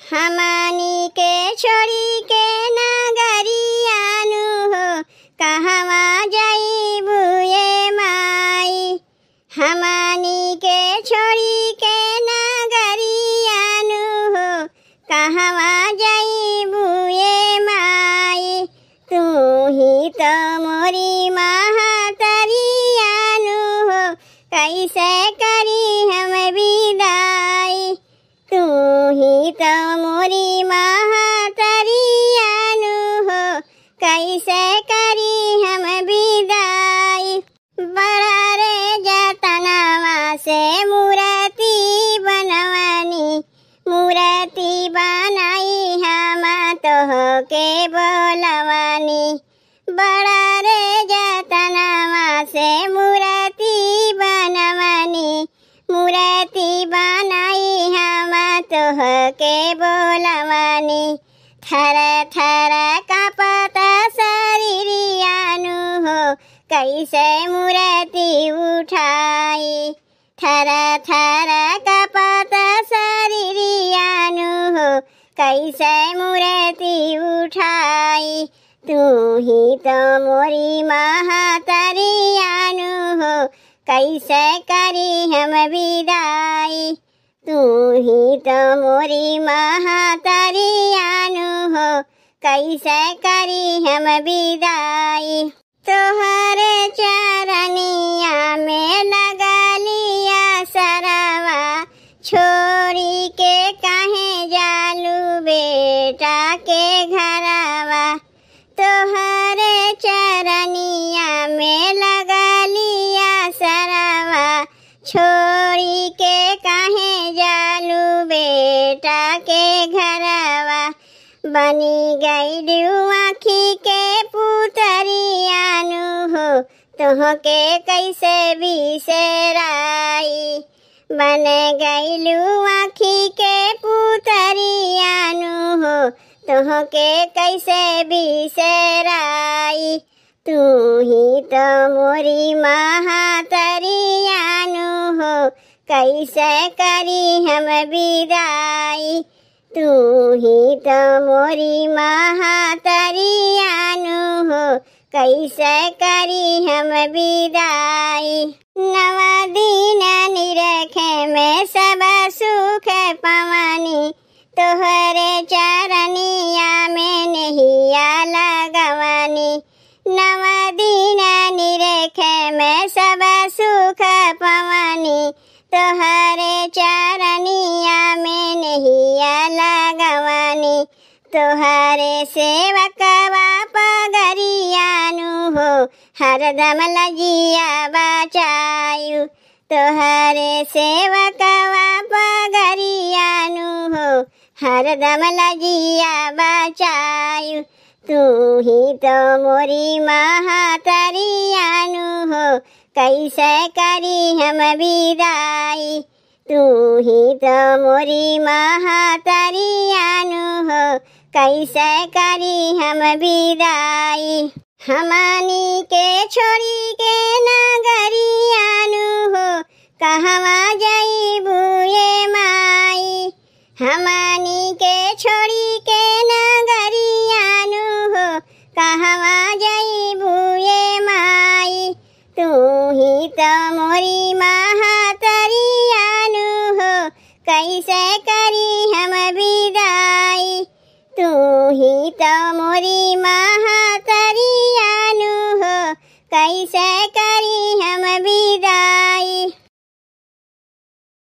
हमनी के छोड़ी के नगरियानु हो कहवा जाइबू ये माई। हमनी के छोड़ी के नगरियानु हो कहवा जाइबू ये माई। तू ही तो मोरी महातरियानु हो कैसे करी हम विदाई। तू ही तो मोरी महातरियानु हो कैसे करी हम विदाई। बड़ा रे जतनवा से मूर्ति बनवानी, मूर्ति बनाई हम तोह के बोलवानी। बड़ा रे जतनवा से मूर्ति बनवानी, मूर्ति बनाई हम तोह के बोलवानी। थर थर कांपत शरीरियानु हो कैसे मूर्ति उठाई। थर थर कांपत शरीरियानु हो कैसे मूर्ति उठाई। तू ही तो मोरी महातरियानु हो कैसे करी हम विदाई। तू ही तो मोरी महातरियानु हो कैसे करी हम विदाई। तोहरे चरनिया में लगा लिया सरवा, छोड़ी के काहे जालू बेटा के घरवा। तोहरे चरनिया में लगा लिया सरवा, छोड़ी के काहे जालू बेटा के घरवा। बनी गई आँखी के पुतरियानु हो तोह के कैसे बिसराई। बन गई आँखी के पुतरियानु हो तोह के कैसे बिसराई। तू ही तो मोरी महातरियानु हो कैसे करी हम विदाई। तू ही तो मोरी महातरियानु हो कैसे करी हम विदाई। नवा दिन निरखे में सब सुख पवनी, तोहरे चरनिया में नहिया लगवानी। नवा दिन निरखे में सब सुख पवनी, तोहरे चरनिया में नहिया लगवानी। तोहरे सेवकवा पगरियानु हो हरदम लजिया बचायु। तोहरे सेवकवा पगरियानु हो हरदम लजिया बचायु। तू ही तो मोरी महातरियानु हो कैसे करी हम विदाई। तू ही तो मोरी महातरियानु हो कैसे करी हम विदाई। हमनी के छोड़ी के नगरियानु हो कहवा जाइबू ये माई। हमनी के छोड़ी के नगरियानु हो कहवा जाइबू ये माई। तू ही तो मोरी महातरियानु हो कैसे करी हम विदाई। तू ही तो मोरी महातरियानु हो कैसे